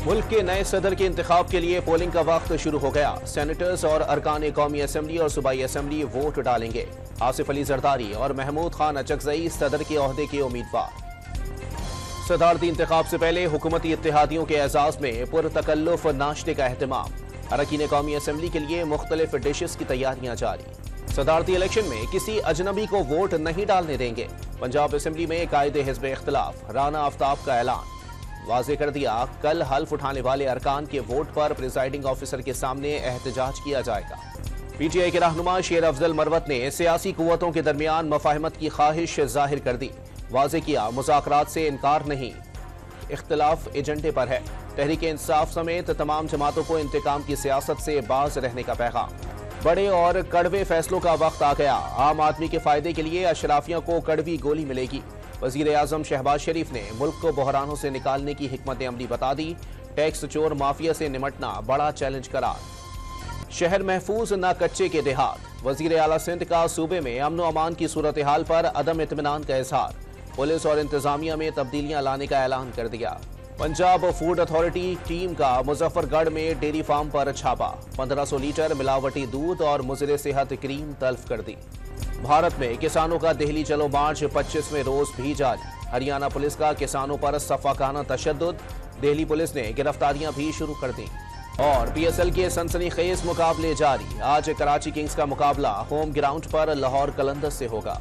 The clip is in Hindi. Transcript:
मुल्क के नए सदर के इंतखाब के लिए पोलिंग का वक्त शुरू हो गया। सेनेटर्स और अरकान कौमी असम्बली और सूबाई असम्बली वोट डालेंगे। आसिफ अली जरदारी और महमूद खान अचकजई सदर के ओहदे के उम्मीदवार। सदारती इंतखाब से पहले हुकूमती इत्तेहादियों के एजाज में पुरतकल्लुफ नाश्ते का एहतमाम। अरकान कौमी असम्बली के लिए मुख्तलिफ डिशेस की तैयारियां जारी। सदारती इलेक्शन में किसी अजनबी को वोट नहीं डालने देंगे। पंजाब असम्बली में कायदे हिज़्ब इख्तिलाफ। राना आफ्ताब का ऐलान वाज़े कर दिया, कल हल्फ उठाने वाले अरकान के वोट पर प्रिजाइडिंग ऑफिसर के सामने एहतजाज किया जाएगा। पीटीआई के रहनुमा शेर अफजल मरवत ने सियासी कुव्वतों के दरमियान मफाहमत की ख्वाहिश जाहिर कर दी। वाज़े किया, मुज़ाकरात से इनकार नहीं, इख्तिलाफ एजेंडे पर है। तहरीक इंसाफ समेत तमाम जमातों को इंतकाम की सियासत से बाज रहने का पैगाम। बड़े और कड़वे फैसलों का वक्त आ गया। आम आदमी के फायदे के लिए अशराफियों को कड़वी गोली मिलेगी। वज़ीर आज़म शहबाज शरीफ ने मुल्क को बहरानों से निकालने की हिकमत अमली बता दी। टैक्स चोर माफिया से निमटना बड़ा चैलेंज करार। शहर महफूज न कच्चे के देहात। वज़ीर आला सिंध का सूबे में अमन अमान की सूरत हाल पर अदम इत्मीनान का इजहार। पुलिस और इंतजामिया में तब्दीलियां लाने का ऐलान कर दिया। पंजाब फूड अथॉरिटी टीम का मुजफ्फरगढ़ में डेयरी फार्म पर छापा। 1500 लीटर मिलावटी दूध और मुज़र सेहत क्रीम तल्फ कर दी। भारत में किसानों का दिल्ली चलो मार्च 25वें रोज भी जारी। हरियाणा पुलिस का किसानों पर सफाकाना तशद्दुद। दिल्ली पुलिस ने गिरफ्तारियां भी शुरू कर दी। और पीएसएल के सनसनीखेज मुकाबले जारी। आज कराची किंग्स का मुकाबला होम ग्राउंड पर लाहौर कलंदर्स से होगा।